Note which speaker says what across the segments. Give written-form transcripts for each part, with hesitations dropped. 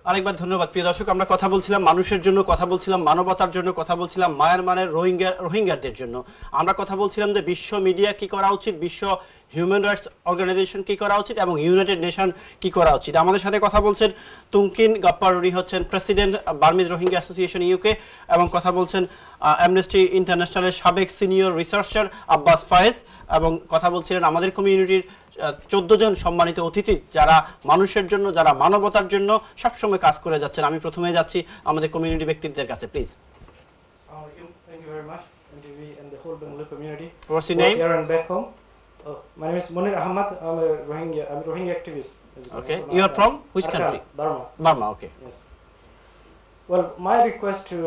Speaker 1: আরেকবার ধন্যবাদ প্রিয় দর্শক, আমরা কথা বলছিলাম মানুষের জন্য, কথা বলছিলাম মানবতার জন্য, কথা বলছিলাম মায়ানমারের রোহিঙ্গাদের জন্য। আমরা কথা বলছিলাম যে বিশ্ব মিডিয়া কি করা উচিত, বিশ্ব হিউম্যান রাইটস অর্গানাইজেশন কি করা উচিত এবং ইউনাইটেড নেশন কি করা উচিত। আমাদের সাথে কথা বলছেন তুংকিন গাপ্পার, উনি হচ্ছেন president Burmese Rohingya association UK, এবং কথা বলছেন অ্যামনেস্টি ইন্টারন্যাশনালের সাবেক সিনিয়র রিসার্চার আব্বাস ফায়েজ, এবং কথা বলছিলেন আমাদের কমিউনিটির 14 জন সম্মানিত অতিথি যারা মানুষের জন্য, যারা মানবতার জন্য সবসময় কাজ করে যাচ্ছেন। আমি প্রথমে যাচ্ছি আমাদের কমিউনিটি ব্যক্তিদের কাছে, please.
Speaker 2: Thank you very much, NTV and the whole Bengali community.
Speaker 1: What's your name?
Speaker 2: Here and back home. My name is Munir Ahmad. I'm a Rohingya activist.
Speaker 1: Okay. You are from which country?
Speaker 2: Burma.
Speaker 1: Burma. Okay.
Speaker 2: Yes. Well, my request to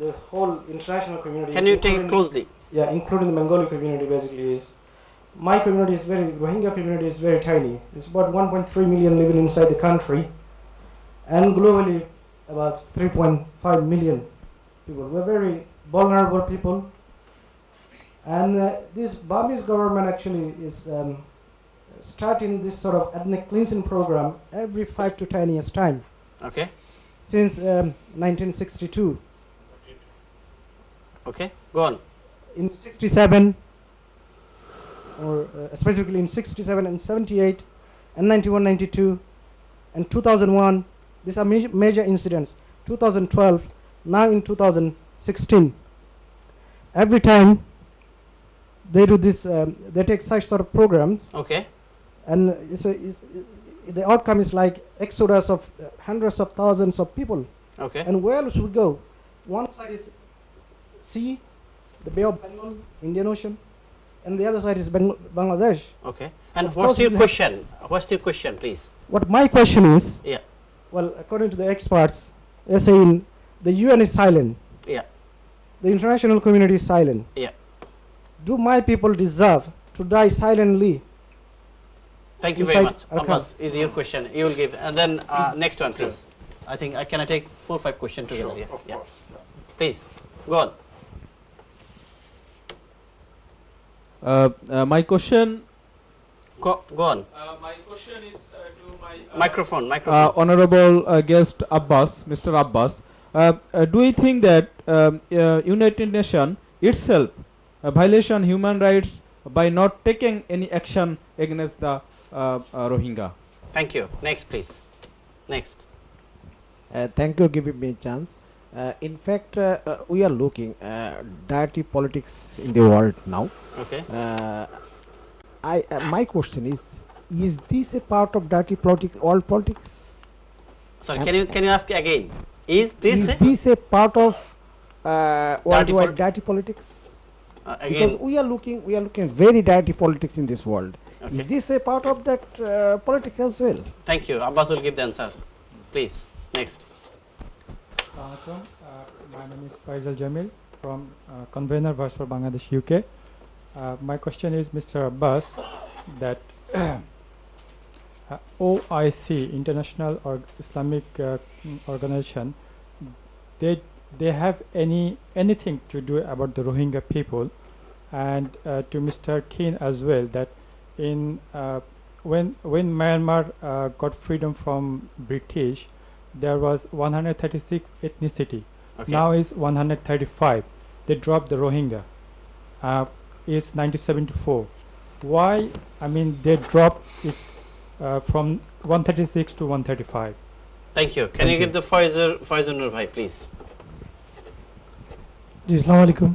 Speaker 2: the whole international community.
Speaker 1: Can you take it closely?
Speaker 2: Yeah, including the Bengali community, basically is. My community is Rohingya community is very tiny. It's about 1.3 million living inside the country, and globally about 3.5 million people. We're very vulnerable people, and this Burmese government actually is starting this sort of ethnic cleansing program every 5 to 10 years time.
Speaker 1: Okay.
Speaker 2: Since 1962.
Speaker 1: Okay, go on.
Speaker 2: In 67, or specifically in 67 and 78 and 91, 92 and 2001, these are major incidents. 2012, now in 2016. Every time they do this, they take such sort of programs.
Speaker 1: Okay.
Speaker 2: And the outcome is like exodus of hundreds of thousands of people.
Speaker 1: Okay.
Speaker 2: And where else we go? One side is sea, the Bay of Bengal, Indian Ocean, and the other side is Bangladesh.
Speaker 1: Okay. And what's your question? What's your question, please?
Speaker 2: What my question is,
Speaker 1: Yeah.
Speaker 2: well, according to the experts, they're saying the UN is silent.
Speaker 1: Yeah.
Speaker 2: The international community is silent.
Speaker 1: Yeah.
Speaker 2: Do my people deserve to die silently?
Speaker 1: Thank you very much. Abbas, is your question. You will give. And then next one, please. I think can I take 4 or 5 questions together?
Speaker 3: Sure,
Speaker 1: Yeah.
Speaker 3: of course.
Speaker 1: Please, go on.
Speaker 4: My question.
Speaker 1: Go on.
Speaker 4: My question is to my
Speaker 1: Microphone.
Speaker 4: honorable guest Abbas, Mr. Abbas. Do you think that United Nations itself violation human rights by not taking any action against the Rohingya?
Speaker 1: Thank you. Next, please. Next.
Speaker 5: Thank you for giving me a chance. In fact, we are looking dirty politics in the world now.
Speaker 1: Okay.
Speaker 5: My question is this a part of dirty all politics?
Speaker 1: Sorry, can you ask again? Is
Speaker 5: this a part of worldwide dirty politics?
Speaker 1: Again.
Speaker 5: Because we are looking very dirty politics in this world.
Speaker 1: Okay.
Speaker 5: Is this a part of that politics as well?
Speaker 1: Thank you. Abbas will give the answer. Please. Next.
Speaker 6: My name is Faisal Jamil from Convener Voice for Bangladesh, UK. My question is, Mr. Abbas, that OIC, International Islamic Organization, they have anything to do about the Rohingya people, and to Mr. Khan as well, that in when Myanmar got freedom from British, there was 136 ethnicity.
Speaker 1: Okay.
Speaker 6: Now is 135. They dropped the Rohingya. It's 1974. Why? I mean, they dropped it from 136 to 135.
Speaker 1: Thank you. Can you give the Faizal Nur Bhai, please?
Speaker 7: Assalamu alaikum.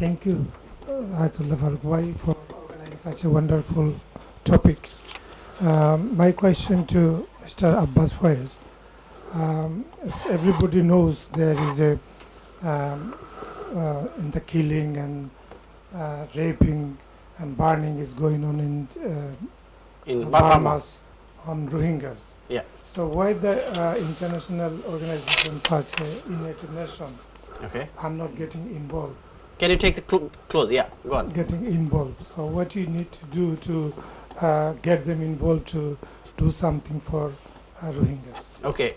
Speaker 7: Thank you, Ataullah Faruk, for organizing such a wonderful topic. My question to Mr. Abbas Faiz. As everybody knows, there is a in the killing and raping and burning is going on in Burma on Rohingyas.
Speaker 1: Yeah.
Speaker 7: So why the international organizations such as United Nations are not getting involved?
Speaker 1: Can you take the close? Yeah, go on.
Speaker 7: Getting involved. So what you need to do to get them involved to do something for Rohingyas?
Speaker 1: Okay,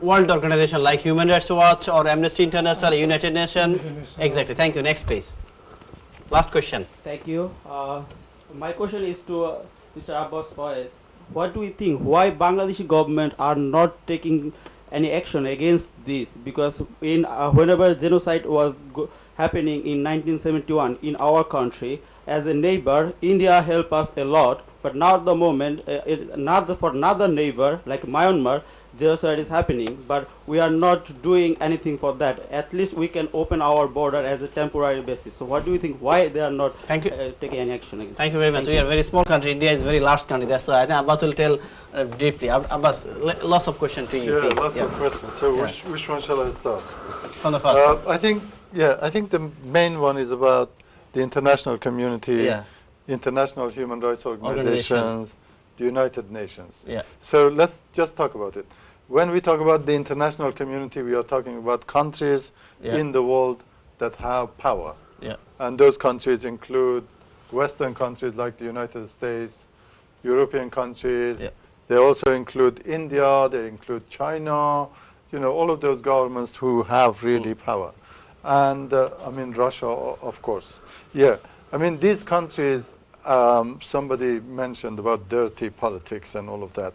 Speaker 1: world organization like Human Rights Watch or Amnesty International, United Nations. Exactly. Thank you. Next, please. Last question.
Speaker 8: Thank you. My question is to Mr. Abbas Faiz.
Speaker 3: what do we think? Why Bangladeshi government are not taking any action against this? Because in whenever genocide was happening in 1971 in our country, as a neighbor, India helped us a lot. But now at the moment, for another neighbor like Myanmar, genocide is happening, but we are not doing anything for that. At least we can open our border as a temporary basis. So what do you think? Why they are not taking any action against?
Speaker 1: Thank you very much. We are a very small country. India is a very large country. That's why I think Abbas will tell briefly. Abbas, lots of questions to you.
Speaker 8: Yeah,
Speaker 1: please.
Speaker 8: lots of questions. So which one shall I start?
Speaker 1: From the first.
Speaker 8: I think the main one is about the international community, international human rights organizations, the United Nations.
Speaker 1: Yeah.
Speaker 8: So let's just talk about it. When we talk about the international community, we are talking about countries in the world that have power.
Speaker 1: Yeah.
Speaker 8: And those countries include Western countries like the United States, European countries.
Speaker 1: Yeah.
Speaker 8: They also include India, they include China, you know, all of those governments who have really power. And I mean, Russia, of course. Yeah, I mean, these countries, somebody mentioned about dirty politics and all of that.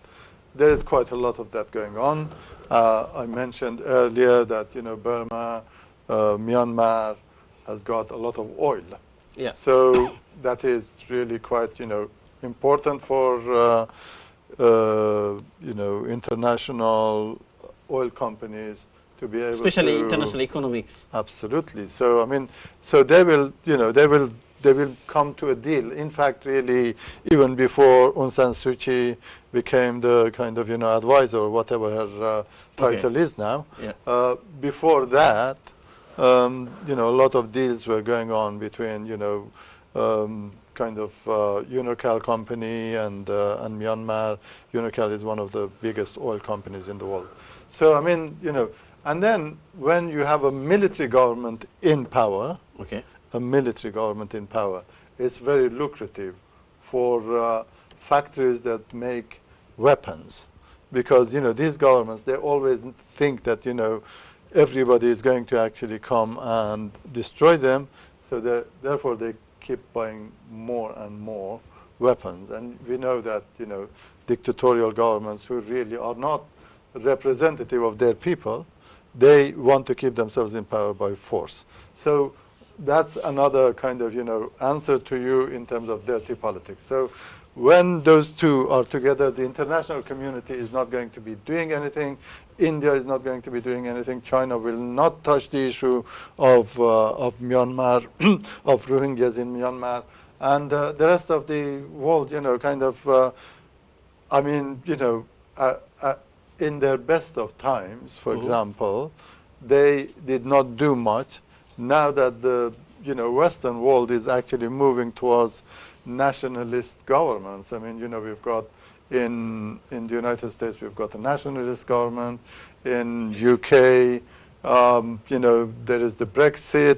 Speaker 8: There is quite a lot of that going on. I mentioned earlier that, you know, Burma, Myanmar has got a lot of oil.
Speaker 1: Yeah.
Speaker 8: So that is really quite, you know, important for, you know, international oil companies to be able
Speaker 1: Especially
Speaker 8: to
Speaker 1: international economics.
Speaker 8: Absolutely. So I mean, so they will, you know, they will come to a deal. In fact, really, even before Aung San Suu Kyi became the kind of, you know, advisor or whatever her title is now.
Speaker 1: Yeah.
Speaker 8: Before that, you know, a lot of deals were going on between, you know, kind of Unocal company and Myanmar. Unocal is one of the biggest oil companies in the world. So I mean, you know, and then when you have a military government in power, a military government in power, it's very lucrative for factories that make weapons, because, you know, these governments, they always think that, you know, everybody is going to actually come and destroy them, so therefore they keep buying more and more weapons. And we know that, you know, dictatorial governments who really are not representative of their people, they want to keep themselves in power by force. So that's another kind of, you know, answer to you in terms of dirty politics. So when those two are together, the international community is not going to be doing anything. India is not going to be doing anything. China will not touch the issue of Myanmar, of Rohingyas in Myanmar. And the rest of the world, you know, kind of, I mean, you know, in their best of times, for example, they did not do much. Now that the, you know, Western world is actually moving towards nationalist governments. I mean, you know, we've got in the United States, we've got a nationalist government. In UK, you know, there is the Brexit.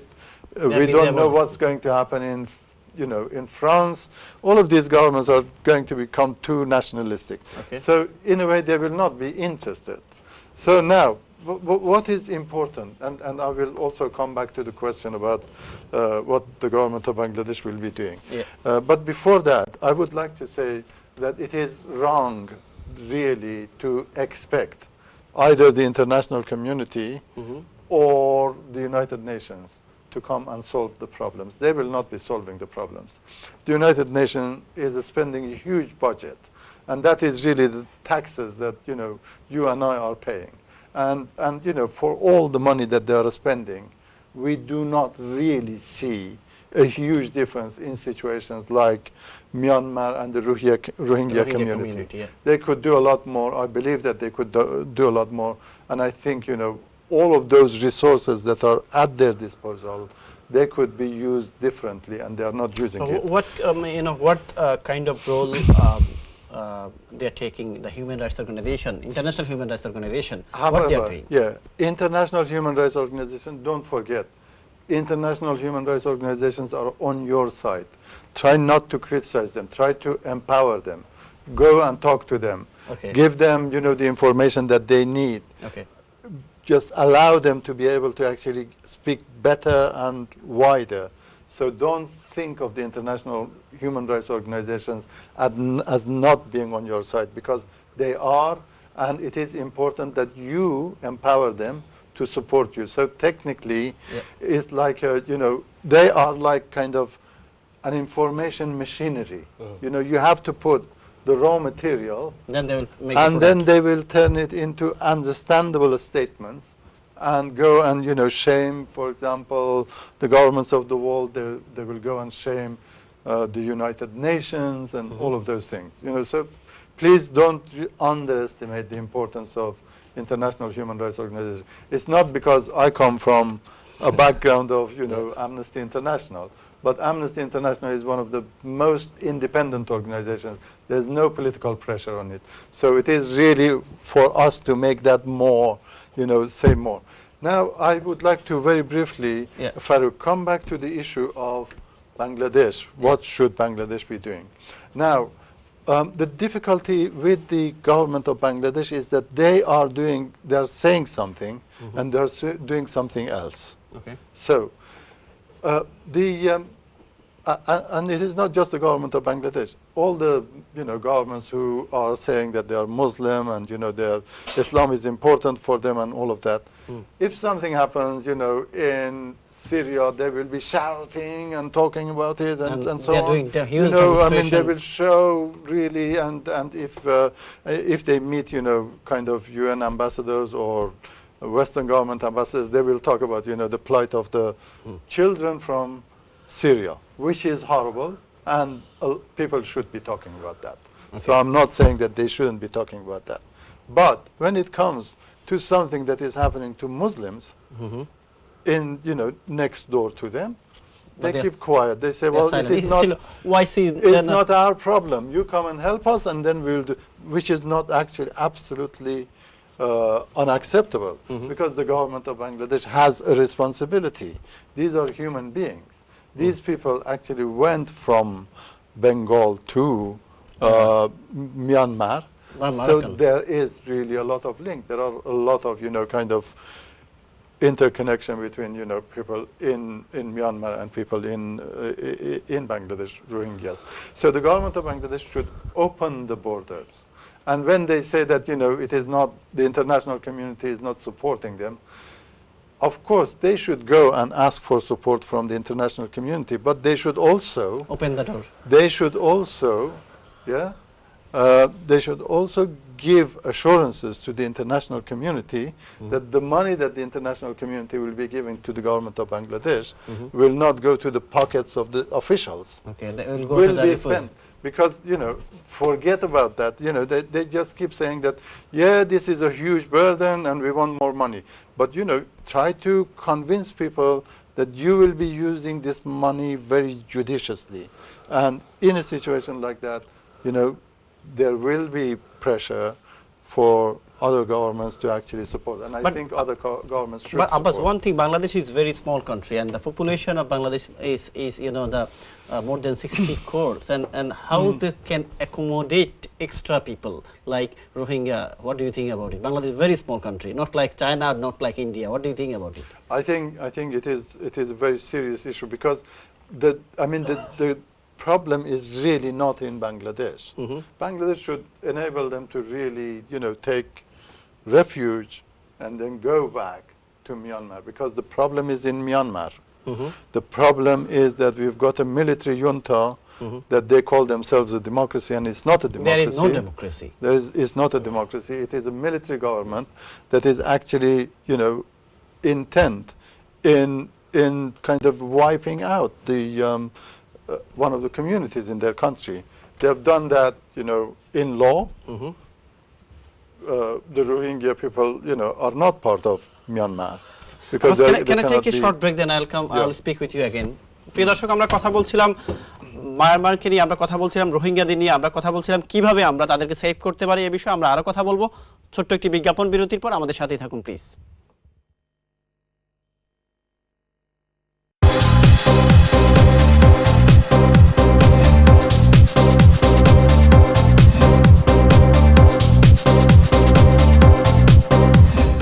Speaker 8: We don't know what's going to happen in, you know, in France. All of these governments are going to become too nationalistic. So in a way, they will not be interested. So now, what is important, and I will also come back to the question about what the government of Bangladesh will be doing. But before that, I would like to say that it is wrong, really, to expect either the international community or the United Nations to come and solve the problems. They will not be solving the problems. The United Nations is spending a huge budget, and that is really the taxes that, you know, you and I are paying. And you know, for all the money that they are spending, we do not really see a huge difference in situations like Myanmar and the Rohingya community. They could do a lot more. I believe that they could do a lot more. And I think, you know, all of those resources that are at their disposal, they could be used differently, and they are not using it.
Speaker 1: What, you know, what kind of role they're taking, the human rights organization, international human rights organization,
Speaker 8: However,
Speaker 1: what they're doing?
Speaker 8: Yeah, international human rights organizations, don't forget, international human rights organizations are on your side. Try not to criticize them. Try to empower them. Go and talk to them. Give them, you know, the information that they need. Just allow them to be able to actually speak better and wider. So don't think of the international human rights organizations as not being on your side, because they are, and it is important that you empower them to support you. So technically, it's like, they are like kind of an information machinery. You have to put the raw material,
Speaker 1: then they will make
Speaker 8: and then they will turn it into understandable statements and go and shame, for example, the governments of the world. They will go and shame the United Nations and all of those things. So please don't underestimate the importance of international human rights organizations. It's not because I come from a background of Amnesty International, but Amnesty International is one of the most independent organizations. There's no political pressure on it. So it is really for us to make that more, say more. Now, I would like to very briefly, Faruk, come back to the issue of Bangladesh. What should Bangladesh be doing? Now, the difficulty with the government of Bangladesh is that they are saying something and they're doing something else.
Speaker 1: Okay.
Speaker 8: So, and it is not just the government of Bangladesh. All the governments who are saying that they are Muslim and Islam is important for them and all of that. If something happens, in Syria, they will be shouting and talking about it and so on.
Speaker 1: Doing huge
Speaker 8: I mean, they will show really, and if they meet kind of UN ambassadors or Western government ambassadors, they will talk about the plight of the children from Syria, which is horrible, and people should be talking about that. Okay. So I'm not saying that they shouldn't be talking about that. But when it comes to something that is happening to Muslims in next door to them, they keep quiet. They say, well, it is not, it's not our problem. You come and help us, and then we'll do, which is not actually absolutely unacceptable, because the government of Bangladesh has a responsibility. These are human beings. These people actually went from Bengal to Myanmar. So there is really a lot of link. There are a lot of, kind of interconnection between, people in Myanmar and people in Bangladesh, Rohingyas. So the government of Bangladesh should open the borders. And when they say that, it is not, the international community is not supporting them, of course, they should go and ask for support from the international community, but they should also
Speaker 1: open the door.
Speaker 8: They should also, they should also give assurances to the international community that the money that the international community will be giving to the government of Bangladesh will not go to the pockets of the officials.
Speaker 1: Okay, they will go to the
Speaker 8: spent. Because, forget about that. They just keep saying that, this is a huge burden and we want more money. But, try to convince people that you will be using this money very judiciously. And in a situation like that, there will be pressure for other governments to actually support. And I think other governments should support.
Speaker 1: But one thing, Bangladesh is a very small country, and the population of Bangladesh is more than 60 crores. And how they can accommodate extra people like Rohingya? What do you think about it? Bangladesh is a very small country, not like China, not like India. What do you think about it?
Speaker 8: I think it is a very serious issue, because the problem is really not in Bangladesh. Bangladesh should enable them to really, take refuge and then go back to Myanmar, because the problem is in Myanmar. The problem is that we've got a military junta that they call themselves a democracy, and it's not a democracy.
Speaker 1: There is no democracy.
Speaker 8: It's not a democracy. It is a military government that is actually, intent in kind of wiping out the one of the communities in their country. They have done that, in law. The Rohingya people, are not part of Myanmar. Because
Speaker 1: can I take a short break, then I'll come. I'll speak with you again. প্রিয় দর্শক, আমরা কথা বলছিলাম মায়ানমারকে নিয়ে, আমরা কথা বলছিলাম রোহিঙ্গাদের নিয়ে, আমরা কথা বলছিলাম কিভাবে আমরা তাদেরকে সেভ করতে পারি। এই বিষয়ে আমরা আরো কথা বলবো ছোট্ট একটি বিজ্ঞাপন বিরতির পর। আমাদের সাথেই থাকুন প্লিজ।